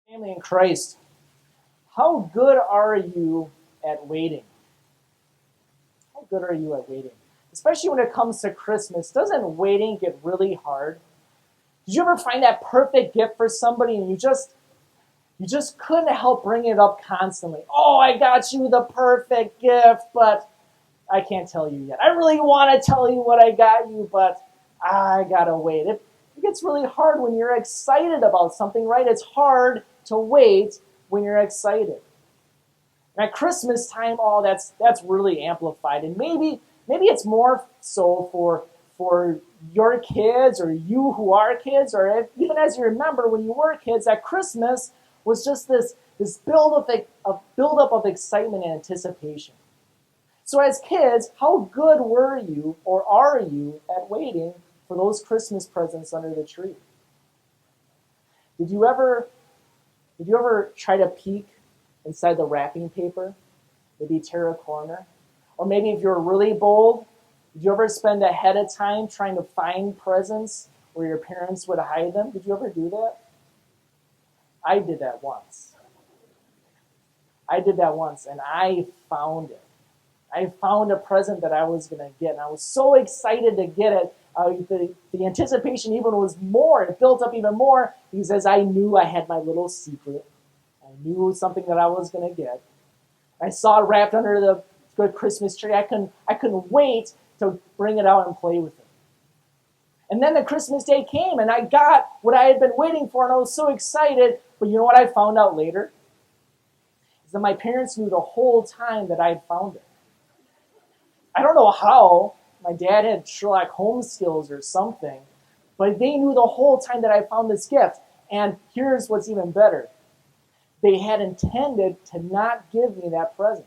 Family in Christ, how good are you at waiting? How good are you at waiting? Especially when it comes to Christmas, doesn't waiting get really hard? Did you ever find that perfect gift for somebody and you just couldn't help bringing it up constantly? Oh, I got you the perfect gift, but I can't tell you yet. I really want to tell you what I got you, but I gotta wait. It gets really hard when you're excited about something, right? It's hard to wait when you're excited. At Christmas time, oh, that's really amplified, and maybe it's more so for your kids or you who are kids, or even as you remember when you were kids, that Christmas was just this build up of excitement and anticipation. So as kids, how good were you or are you at waiting for those Christmas presents under the tree? Did you ever did you ever try to peek inside the wrapping paper? Maybe tear a corner? Or maybe if you're really bold, did you ever spend ahead of time trying to find presents where your parents would hide them? Did you ever do that? I did that once. I did that once and I found it. I found a present that I was going to get, and I was so excited to get it. The anticipation even was more, it built up even more because as I knew I had my little secret. I knew something that I was going to get. I saw it wrapped under the good Christmas tree. I couldn't wait to bring it out and play with it. And then the Christmas day came, and I got what I had been waiting for, and I was so excited. But you know what I found out later? Is that my parents knew the whole time that I had found it. I don't know how. My dad had Sherlock Holmes skills or something, but they knew the whole time that I found this gift. And here's what's even better. They had intended to not give me that present.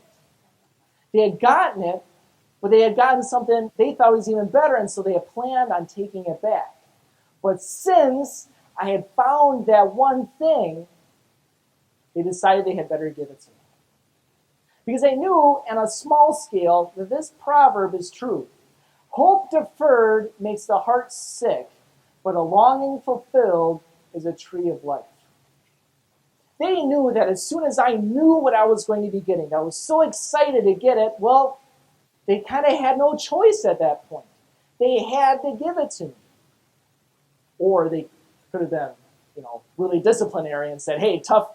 They had gotten it, but they had gotten something they thought was even better, and so they had planned on taking it back. But since I had found that one thing, they decided they had better give it to me. Because they knew on a small scale that this proverb is true. Hope deferred makes the heart sick, but a longing fulfilled is a tree of life. They knew that as soon as I knew what I was going to be getting, I was so excited to get it, well, they kind of had no choice at that point. They had to give it to me. Or they could have been, really disciplinary and said, hey, tough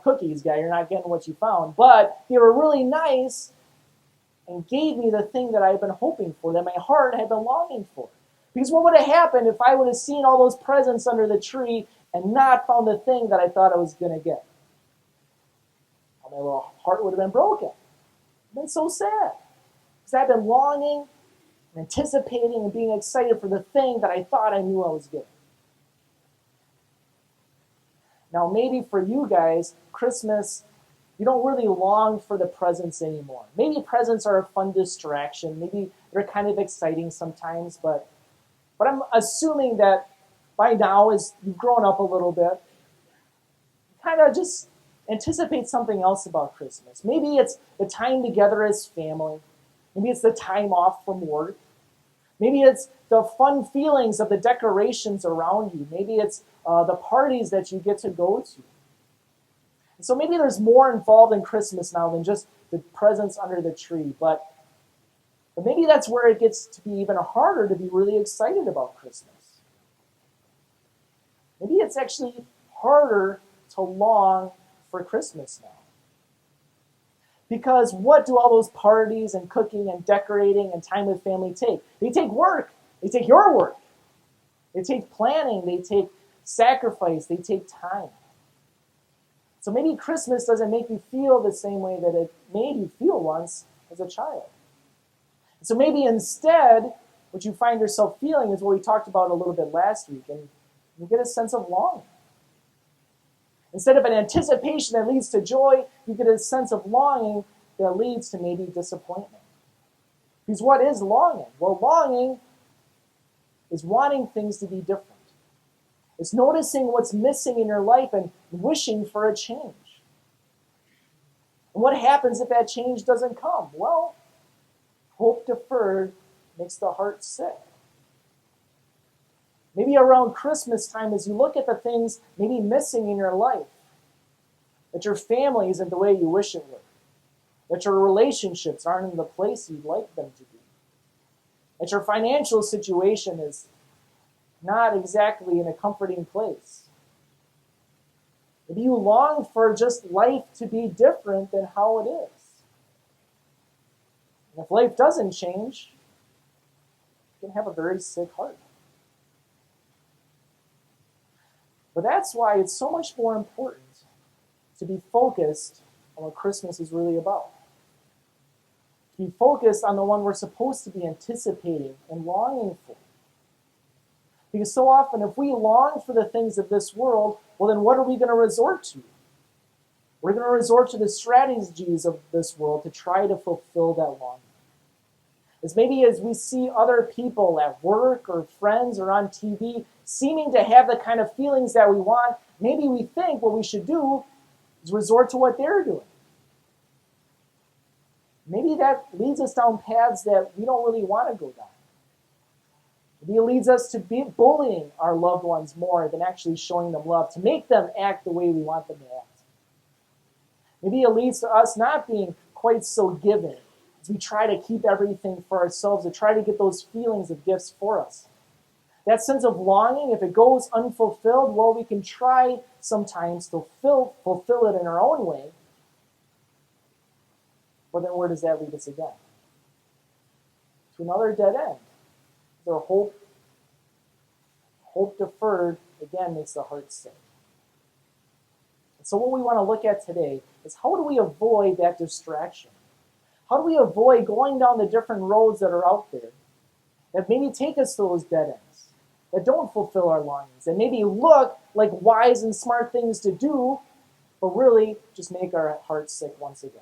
cookies, guy, you're not getting what you found. But they were really nice and gave me the thing that I had been hoping for, that my heart had been longing for. Because what would have happened if I would have seen all those presents under the tree and not found the thing that I thought I was going to get? My little heart would have been broken. I've been so sad. Because I've been longing and anticipating and being excited for the thing that I thought I knew I was getting. Now, maybe for you guys, Christmas, you don't really long for the presents anymore. Maybe presents are a fun distraction. Maybe they're kind of exciting sometimes, but I'm assuming that by now, as you've grown up a little bit, you kind of just anticipate something else about Christmas. Maybe it's the time together as family. Maybe it's the time off from work. Maybe it's the fun feelings of the decorations around you. Maybe it's the parties that you get to go to. And so maybe there's more involved in Christmas now than just the presents under the tree. But maybe that's where it gets to be even harder to be really excited about Christmas. Maybe it's actually harder to long for Christmas now. Because what do all those parties and cooking and decorating and time with family take? They take work. They take your work. They take planning. They take sacrifice. They take time. So maybe Christmas doesn't make you feel the same way that it made you feel once as a child. So maybe instead, what you find yourself feeling is what we talked about a little bit last week, and you get a sense of longing. Instead of an anticipation that leads to joy, you get a sense of longing that leads to maybe disappointment. Because what is longing? Well, longing is wanting things to be different. It's noticing what's missing in your life and wishing for a change. And what happens if that change doesn't come? Well, hope deferred makes the heart sick. Maybe around Christmas time, as you look at the things maybe missing in your life, that your family isn't the way you wish it were, that your relationships aren't in the place you'd like them to be, that your financial situation is not exactly in a comforting place. Maybe you long for just life to be different than how it is. And if life doesn't change, you can have a very sick heart. But that's why it's so much more important to be focused on what Christmas is really about. To be focused on the one we're supposed to be anticipating and longing for. Because so often, if we long for the things of this world, well, then what are we going to resort to? We're going to resort to the strategies of this world to try to fulfill that longing. As maybe as we see other people at work or friends or on TV seeming to have the kind of feelings that we want, maybe we think what we should do is resort to what they're doing. Maybe that leads us down paths that we don't really want to go down. Maybe it leads us to be bullying our loved ones more than actually showing them love, to make them act the way we want them to act. Maybe it leads to us not being quite so giving as we try to keep everything for ourselves, to try to get those feelings of gifts for us. That sense of longing, if it goes unfulfilled, well, we can try sometimes to fulfill it in our own way. But then where does that lead us again? To another dead end. Their hope deferred, again, makes the heart sick. And so what we want to look at today is how do we avoid that distraction? How do we avoid going down the different roads that are out there that maybe take us to those dead ends, that don't fulfill our longings, that maybe look like wise and smart things to do, but really just make our hearts sick once again?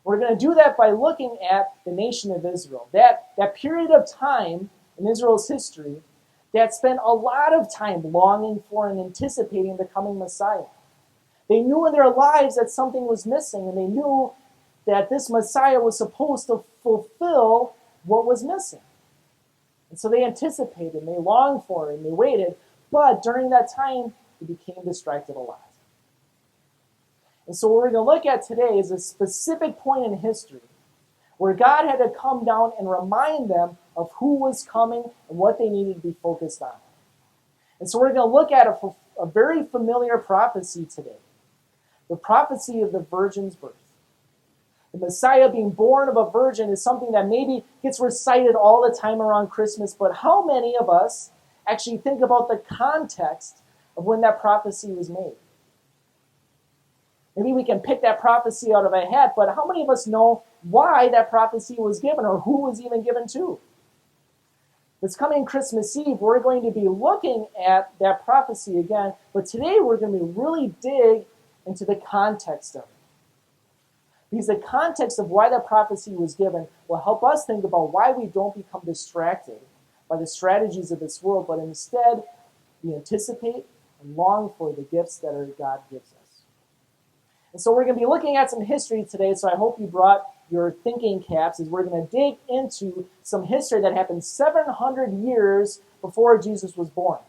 We're going to do that by looking at the nation of Israel, that period of time in Israel's history that spent a lot of time longing for and anticipating the coming Messiah. They knew in their lives that something was missing, and they knew that this Messiah was supposed to fulfill what was missing. And so they anticipated, and they longed for it, and they waited, but during that time, they became distracted a lot. And so what we're going to look at today is a specific point in history where God had to come down and remind them of who was coming and what they needed to be focused on. And so we're going to look at a very familiar prophecy today. The prophecy of the virgin's birth. The Messiah being born of a virgin is something that maybe gets recited all the time around Christmas, but how many of us actually think about the context of when that prophecy was made? Maybe we can pick that prophecy out of a hat, but how many of us know why that prophecy was given or who was even given to? This coming Christmas Eve, we're going to be looking at that prophecy again, but today we're going to really dig into the context of it. Because the context of why that prophecy was given will help us think about why we don't become distracted by the strategies of this world, but instead we anticipate and long for the gifts that our God gives us. And so we're going to be looking at some history today, so I hope you brought your thinking caps, as we're going to dig into some history that happened 700 years before Jesus was born.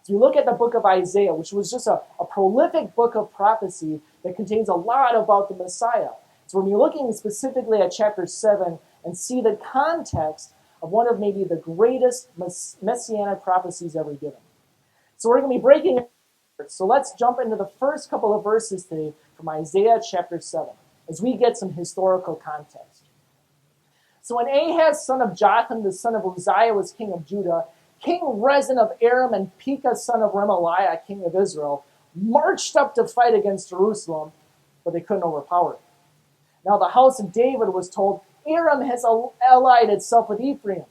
So we look at the book of Isaiah, which was just a prolific book of prophecy that contains a lot about the Messiah. So we're going to be looking specifically at chapter 7 and see the context of one of maybe the greatest messianic prophecies ever given. So we're going to be breaking it. So let's jump into the first couple of verses today from Isaiah chapter 7 as we get some historical context. So when Ahaz, son of Jotham, the son of Uzziah, was king of Judah, King Rezin of Aram and Pekah, son of Remaliah, king of Israel, marched up to fight against Jerusalem, but they couldn't overpower it. Now the house of David was told, Aram has allied itself with Ephraim.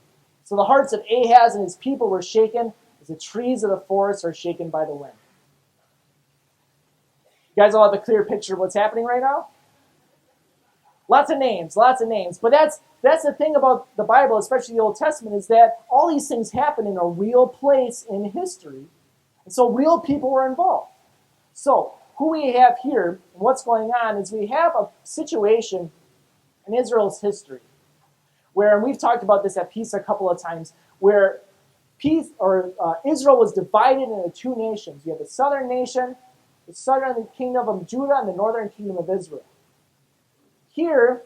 So the hearts of Ahaz and his people were shaken as the trees of the forest are shaken by the wind. You guys all have a clear picture of what's happening right now? Lots of names. But that's the thing about the Bible, especially the Old Testament, is that all these things happen in a real place in history. And so real people were involved. So who we have here, and what's going on, is we have a situation in Israel's history where, and we've talked about this at Peace a couple of times, where Israel was divided into two nations. You have the southern nation the southern kingdom of Judah and the northern kingdom of Israel. Here,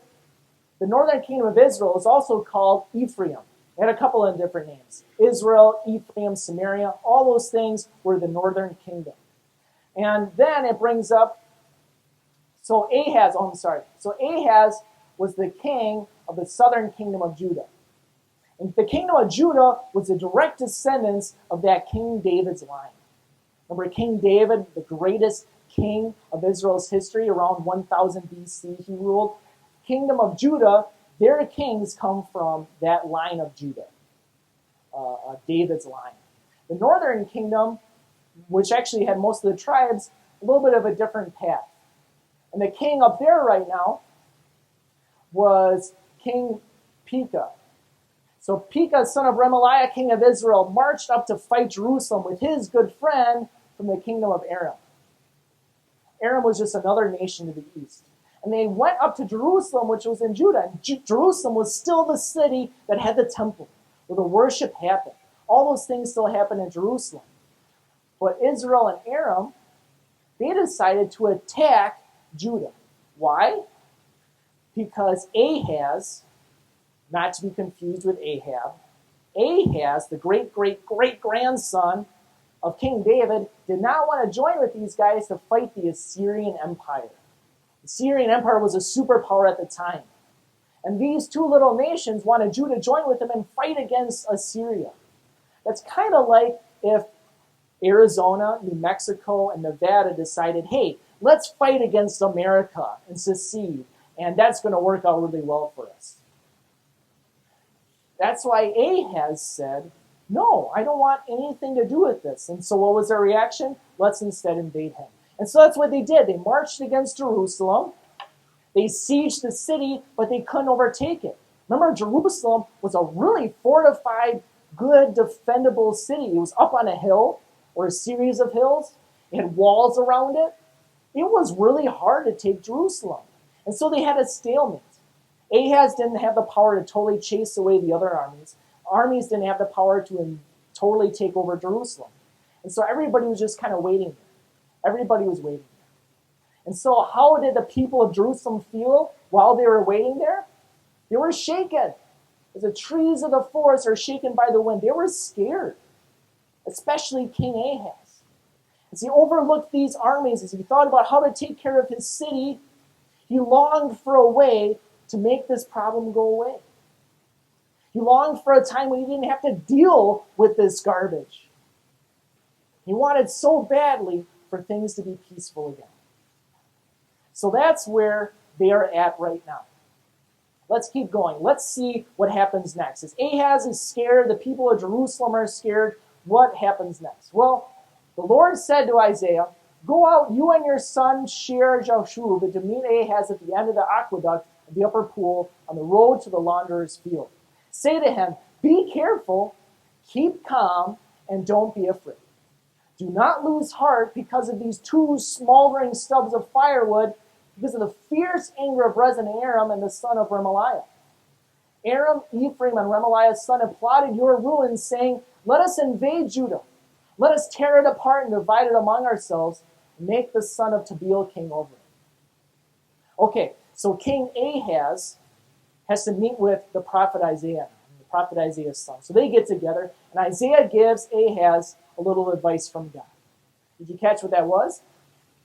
the northern kingdom of Israel is also called Ephraim. It had a couple of different names. Israel, Ephraim, Samaria, all those things were the northern kingdom. And then it brings up, so Ahaz was the king of the southern kingdom of Judah. And the kingdom of Judah was the direct descendants of that King David's line. Remember King David, the greatest king of Israel's history, around 1000 BC he ruled. Kingdom of Judah, their kings come from that line of Judah, David's line. The northern kingdom, which actually had most of the tribes, a little bit of a different path. And the king up there right now was King Pekah. So Pekah, son of Remaliah, king of Israel, marched up to fight Jerusalem with his good friend from the kingdom of Aram. Aram was just another nation to the east. And they went up to Jerusalem, which was in Judah. And Jerusalem was still the city that had the temple, where the worship happened. All those things still happened in Jerusalem. But Israel and Aram, they decided to attack Judah. Why? Because Ahaz, not to be confused with Ahab, Ahaz, the great-great-great-grandson of King David, did not want to join with these guys to fight the Assyrian Empire. The Assyrian Empire was a superpower at the time. And these two little nations wanted Judah to join with them and fight against Assyria. That's kind of like if Arizona, New Mexico, and Nevada decided, hey, let's fight against America and secede. And that's going to work out really well for us. That's why Ahaz said, no, I don't want anything to do with this. And so what was their reaction? Let's instead invade him. And so that's what they did. They marched against Jerusalem. They sieged the city, but they couldn't overtake it. Remember, Jerusalem was a really fortified, good, defendable city. It was up on a hill, or a series of hills. It had walls around it. It was really hard to take Jerusalem. And so they had a stalemate. Ahaz didn't have the power to totally chase away the other armies. Armies didn't have the power to totally take over Jerusalem. And so everybody was just kind of waiting there. Everybody was waiting there. And so how did the people of Jerusalem feel while they were waiting there? They were shaken. As the trees of the forest are shaken by the wind. They were scared, especially King Ahaz. As he overlooked these armies, as he thought about how to take care of his city, he longed for a way to make this problem go away. He longed for a time when he didn't have to deal with this garbage. He wanted so badly for things to be peaceful again. So that's where they are at right now. Let's keep going. Let's see what happens next. As Ahaz is scared, the people of Jerusalem are scared, what happens next? Well, the Lord said to Isaiah, go out, you and your son Shear-Jashub, to meet Ahaz at the end of the aqueduct of the upper pool on the road to the launderer's field. Say to him, be careful, keep calm, and don't be afraid. Do not lose heart because of these two smoldering stubs of firewood, because of the fierce anger of Rezin Aram and the son of Remaliah. Aram, Ephraim, and Remaliah's son have plotted your ruin, saying, let us invade Judah. Let us tear it apart and divide it among ourselves, and make the son of Tabeel king over it. Okay, so King Ahaz has to meet with the prophet Isaiah, Isaiah's son. So they get together, and Isaiah gives Ahaz a little advice from God. Did you catch what that was?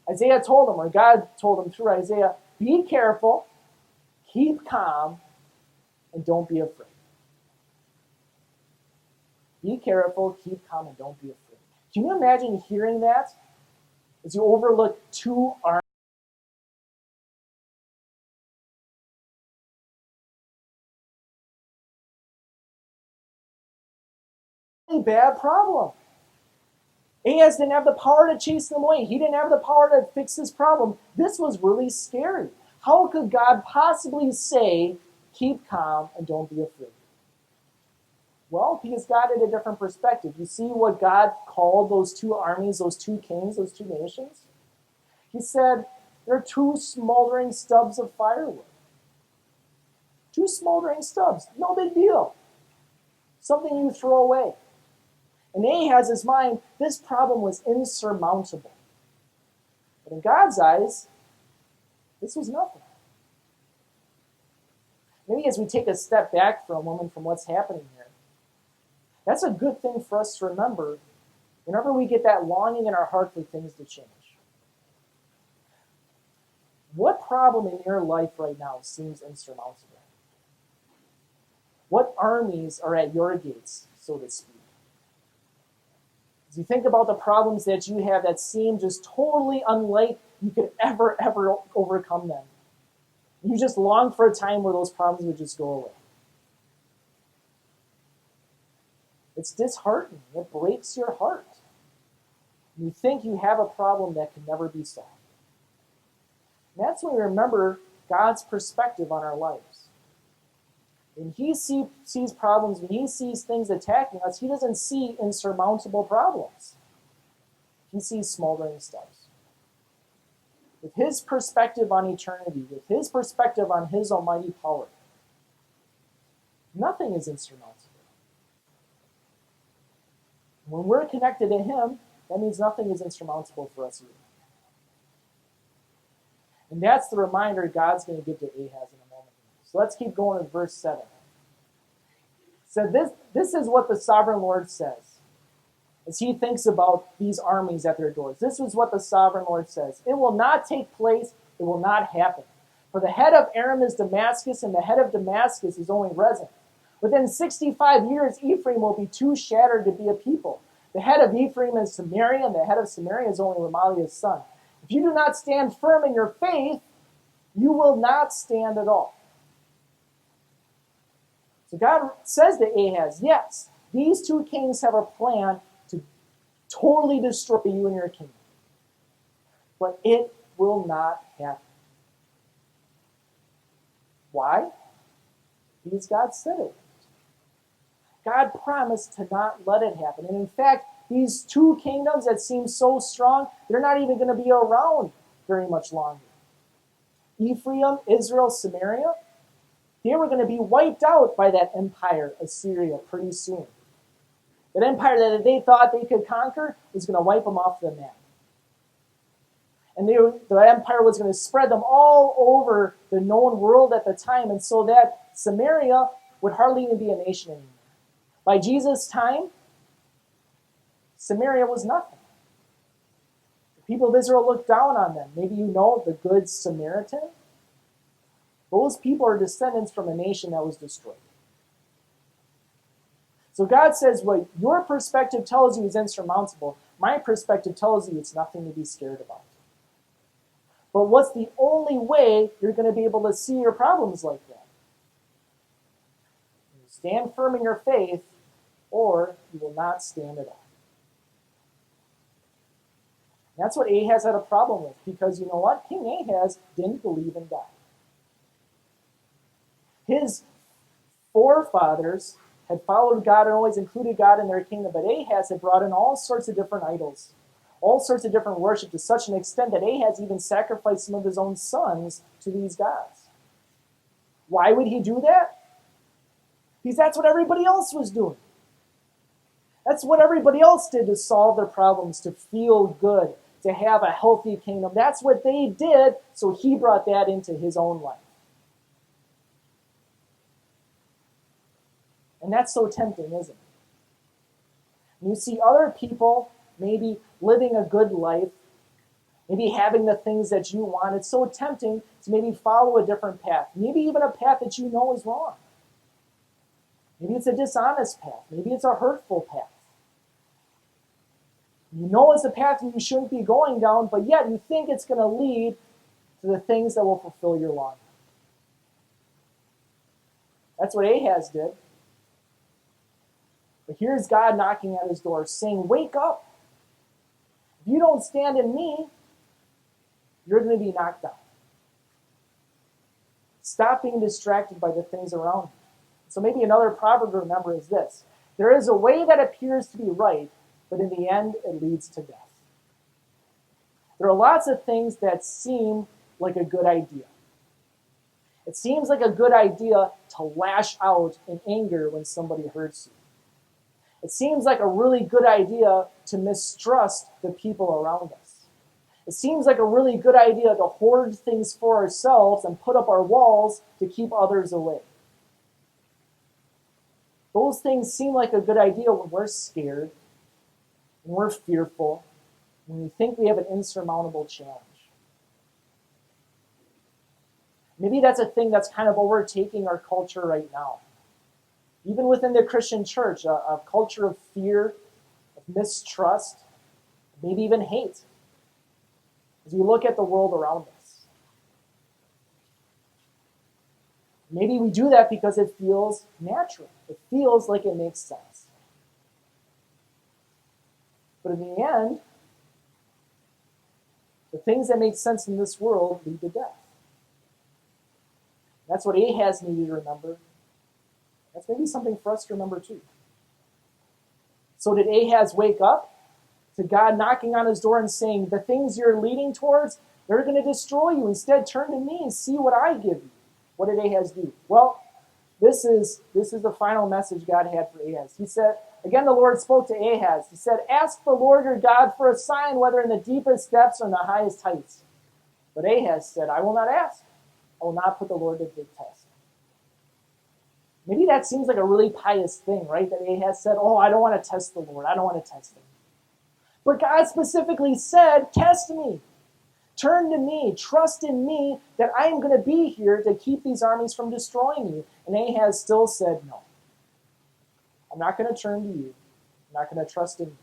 Isaiah told him, or God told him through Isaiah, be careful, keep calm, and don't be afraid. Be careful, keep calm, and don't be afraid. Can you imagine hearing that as you overlook two armies? Bad problem. Ahaz didn't have the power to chase them away. He didn't have the power to fix this problem. This was really scary. How could God possibly say, keep calm and don't be afraid? Well, because God had a different perspective. You see what God called those two armies, those two kings, those two nations? He said, they're two smoldering stubs of firewood. Two smoldering stubs. No big deal. Something you throw away. In Ahaz's mind, this problem was insurmountable. But in God's eyes, this was nothing. Maybe as we take a step back for a moment from what's happening here, that's a good thing for us to remember whenever we get that longing in our heart for things to change. What problem in your life right now seems insurmountable? What armies are at your gates, so to speak? As you think about the problems that you have that seem just totally unlike you could ever overcome them, you just long for a time where those problems would just go away. It's disheartening. It breaks your heart. You think you have a problem that can never be solved. And that's when we remember God's perspective on our lives. When he sees problems, when he sees things attacking us, he doesn't see insurmountable problems. He sees smoldering stubs. With his perspective on eternity, with his perspective on his almighty power, nothing is insurmountable. When we're connected to him, that means nothing is insurmountable for us either. And that's the reminder God's going to give to Ahaz in a moment. So let's keep going to verse 7. So this is what the sovereign Lord says as he thinks about these armies at their doors. This is what the sovereign Lord says. It will not take place. It will not happen. For the head of Aram is Damascus, and the head of Damascus is only Rezin. Within 65 years, Ephraim will be too shattered to be a people. The head of Ephraim is Samaria, and the head of Samaria is only Remaliah's son. If you do not stand firm in your faith, you will not stand at all. So God says to Ahaz, yes, these two kings have a plan to totally destroy you and your kingdom. But it will not happen. Why? Because God said it. God promised to not let it happen. And in fact, these two kingdoms that seem so strong, they're not even going to be around very much longer. Ephraim, Israel, Samaria, they were going to be wiped out by that empire, Assyria, pretty soon. That empire that they thought they could conquer was going to wipe them off the map. And the empire was going to spread them all over the known world at the time, and so that Samaria would hardly even be a nation anymore. By Jesus' time, Samaria was nothing. The people of Israel looked down on them. Maybe you know the Good Samaritan. Those people are descendants from a nation that was destroyed. So God says what your perspective tells you is insurmountable. My perspective tells you it's nothing to be scared about. But what's the only way you're going to be able to see your problems like that? You stand firm in your faith, or you will not stand at all. That's what Ahaz had a problem with, because you know what? King Ahaz didn't believe in God. His forefathers had followed God and always included God in their kingdom, but Ahaz had brought in all sorts of different idols, all sorts of different worship, to such an extent that Ahaz even sacrificed some of his own sons to these gods. Why would he do that? Because that's what everybody else was doing. That's what everybody else did to solve their problems, to feel good, to have a healthy kingdom. That's what they did, so he brought that into his own life. And that's so tempting, isn't it? And you see other people maybe living a good life, maybe having the things that you want. It's so tempting to maybe follow a different path, maybe even a path that you know is wrong. Maybe it's a dishonest path. Maybe it's a hurtful path. You know it's a path you shouldn't be going down, but yet you think it's going to lead to the things that will fulfill your longing. That's what Ahaz did. But here's God knocking at his door, saying, wake up. If you don't stand in me, you're going to be knocked down. Stop being distracted by the things around you. So maybe another proverb to remember is this: there is a way that appears to be right, but in the end it leads to death. There are lots of things that seem like a good idea. It seems like a good idea to lash out in anger when somebody hurts you. It seems like a really good idea to mistrust the people around us. It seems like a really good idea to hoard things for ourselves and put up our walls to keep others away. Those things seem like a good idea when we're scared, when we're fearful, when we think we have an insurmountable challenge. Maybe that's a thing that's kind of overtaking our culture right now. Even within the Christian church, a culture of fear, of mistrust, maybe even hate, as we look at the world around us. Maybe we do that because it feels natural. It feels like it makes sense. But in the end, the things that make sense in this world lead to death. That's what Ahaz needed to remember. That's maybe something for us to remember too. So did Ahaz wake up to God knocking on his door and saying, the things you're leading towards, they're going to destroy you. Instead, turn to me and see what I give you. What did Ahaz do? Well, this is the final message God had for Ahaz. He said, again, the Lord spoke to Ahaz. He said, ask the Lord your God for a sign, whether in the deepest depths or in the highest heights. But Ahaz said, I will not ask. I will not put the Lord to the test. Maybe that seems like a really pious thing, right? That Ahaz said, oh, I don't want to test the Lord. I don't want to test him. But God specifically said, test me. Turn to me. Trust in me that I am going to be here to keep these armies from destroying you. And Ahaz still said, no. I'm not going to turn to you. I'm not going to trust in you.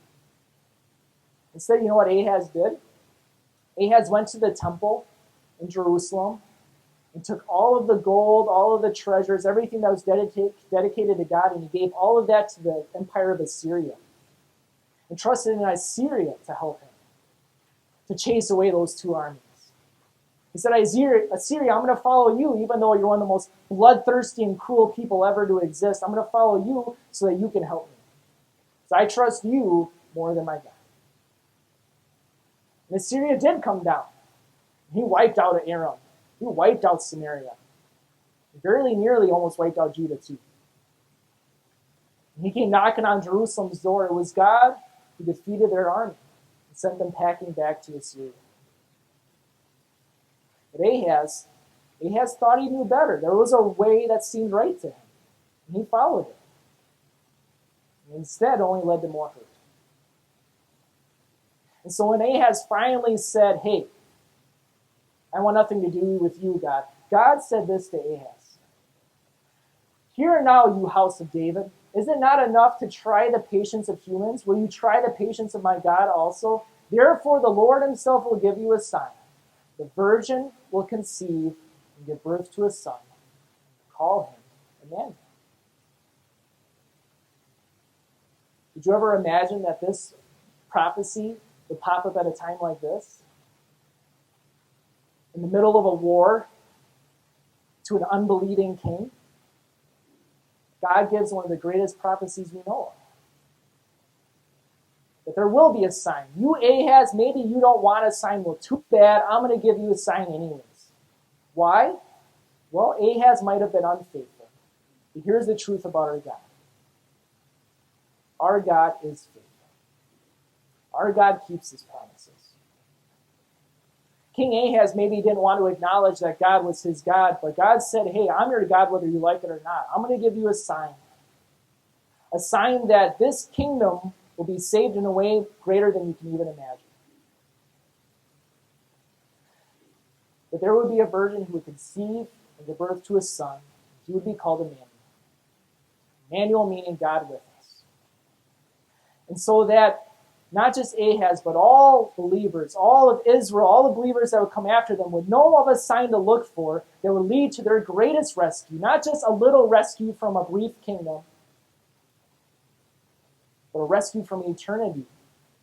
Instead, you know what Ahaz did? Ahaz went to the temple in Jerusalem and took all of the gold, all of the treasures, everything that was dedicated to God, and he gave all of that to the empire of Assyria. And trusted in Assyria to help him, to chase away those two armies. He said, Assyria, I'm going to follow you, even though you're one of the most bloodthirsty and cruel people ever to exist. I'm going to follow you so that you can help me. So I trust you more than my God. And Assyria did come down. He wiped out Aram. He wiped out Samaria. He very nearly almost wiped out Judah too. And he came knocking on Jerusalem's door. It was God who defeated their army and sent them packing back to Assyria. But Ahaz thought he knew better. There was a way that seemed right to him, and he followed it. And instead, only led to more hurt. And so when Ahaz finally said, hey, I want nothing to do with you, God, God said this to Ahaz. Hear now, you house of David, is it not enough to try the patience of humans? Will you try the patience of my God also? Therefore, the Lord himself will give you a sign. The virgin will conceive and give birth to a son. Call him Emmanuel. Did you ever imagine that this prophecy would pop up at a time like this? In the middle of a war to an unbelieving king? God gives one of the greatest prophecies we know of. That there will be a sign. You, Ahaz, maybe you don't want a sign. Well, too bad. I'm going to give you a sign anyways. Why? Well, Ahaz might have been unfaithful. But here's the truth about our God. Our God is faithful. Our God keeps his promises. King Ahaz maybe didn't want to acknowledge that God was his God, but God said, hey, I'm your God whether you like it or not. I'm going to give you a sign. A sign that this kingdom will be saved in a way greater than you can even imagine. That there would be a virgin who would conceive and give birth to a son. He would be called Emmanuel. Emmanuel meaning God with us. And so that not just Ahaz, but all believers, all of Israel, all the believers that would come after them would know of a sign to look for that would lead to their greatest rescue. Not just a little rescue from a brief kingdom, but a rescue from eternity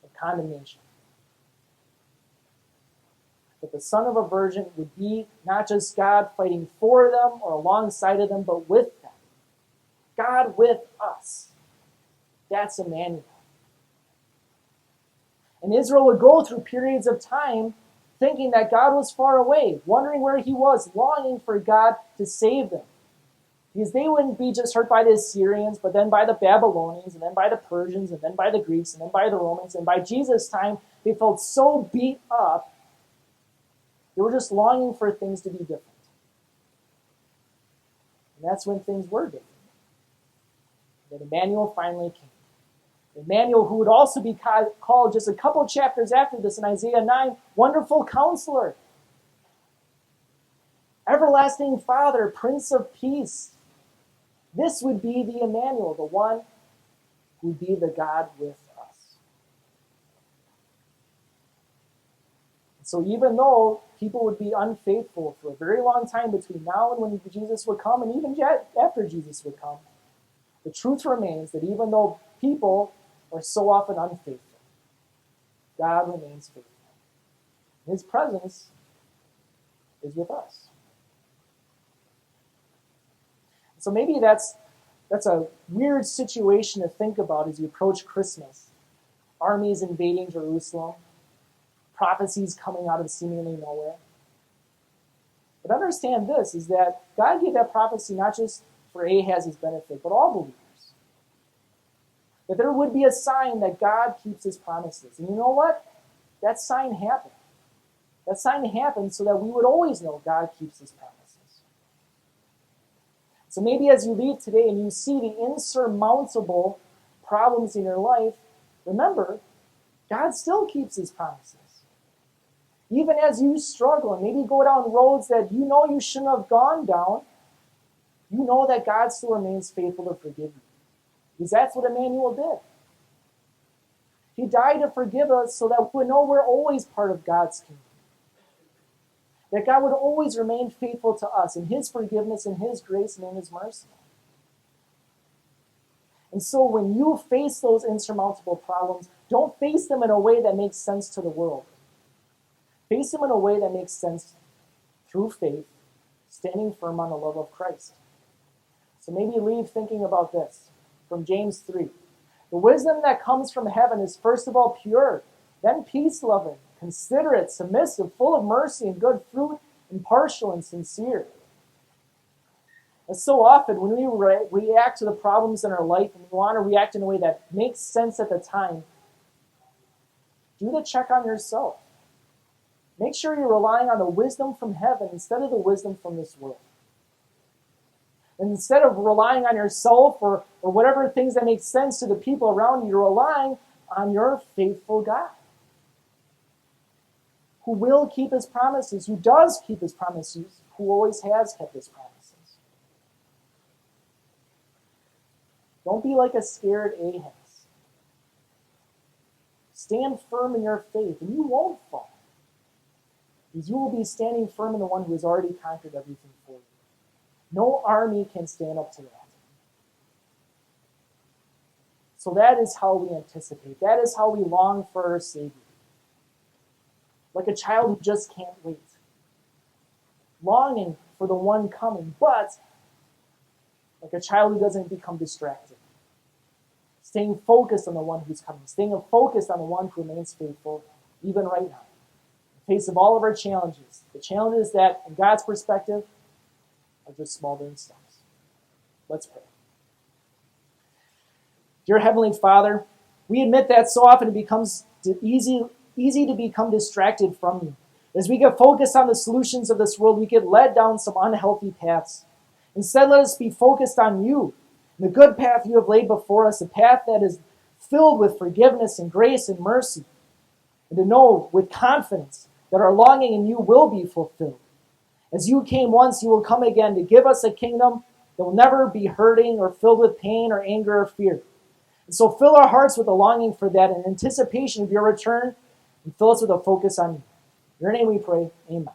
of condemnation. That the Son of a Virgin would be not just God fighting for them or alongside of them, but with them. God with us. That's Emmanuel. And Israel would go through periods of time thinking that God was far away, wondering where he was, longing for God to save them. Because they wouldn't be just hurt by the Assyrians, but then by the Babylonians, and then by the Persians, and then by the Greeks, and then by the Romans. And by Jesus' time, they felt so beat up They were just longing for things to be different. And that's when things were different. That Emmanuel finally came. Emmanuel, who would also be called just a couple chapters after this in Isaiah 9, Wonderful Counselor, Everlasting Father, Prince of Peace. This would be the Emmanuel, the one who would be the God with us. So even though people would be unfaithful for a very long time between now and when Jesus would come, and even after Jesus would come, the truth remains that even though people are so often unfaithful, God remains faithful. His presence is with us. So maybe that's a weird situation to think about as you approach Christmas. Armies invading Jerusalem, prophecies coming out of seemingly nowhere. But understand this, is that God gave that prophecy not just for Ahaz's benefit, but all believers. That there would be a sign that God keeps his promises. And you know what? That sign happened. That sign happened so that we would always know God keeps his promises. So maybe as you leave today and you see the insurmountable problems in your life, remember, God still keeps his promises. Even as you struggle and maybe go down roads that you know you shouldn't have gone down, you know that God still remains faithful to forgive you. Because that's what Emmanuel did. He died to forgive us so that we would know we're always part of God's kingdom. That God would always remain faithful to us in his forgiveness and his grace and in his mercy. And so when you face those insurmountable problems, don't face them in a way that makes sense to the world. Face them in a way that makes sense through faith, standing firm on the love of Christ. So maybe leave thinking about this from James 3. The wisdom that comes from heaven is first of all pure, then peace-loving, considerate, submissive, full of mercy and good fruit, impartial and sincere. And so often when we react to the problems in our life and we want to react in a way that makes sense at the time, do the check on yourself. Make sure you're relying on the wisdom from heaven instead of the wisdom from this world. And instead of relying on yourself or whatever things that make sense to the people around you, you're relying on your faithful God, who will keep his promises, who does keep his promises, who always has kept his promises. Don't be like a scared Ahaz. Stand firm in your faith, and you won't fall. Because you will be standing firm in the one who has already conquered everything for you. No army can stand up to that. So that is how we anticipate. That is how we long for our Savior. Like a child who just can't wait. Longing for the one coming, but like a child who doesn't become distracted. Staying focused on the one who's coming. Staying focused on the one who remains faithful, even right now. In the face of all of our challenges. The challenges that, in God's perspective, are just smoldering stones. Let's pray. Dear Heavenly Father, we admit that so often it becomes easy to become distracted from you. As we get focused on the solutions of this world, we get led down some unhealthy paths. Instead, let us be focused on you, the good path you have laid before us, a path that is filled with forgiveness and grace and mercy, and to know with confidence that our longing in you will be fulfilled. As you came once, you will come again to give us a kingdom that will never be hurting or filled with pain or anger or fear. And so fill our hearts with a longing for that and anticipation of your return, and fill us with a focus on you. In your name we pray, amen.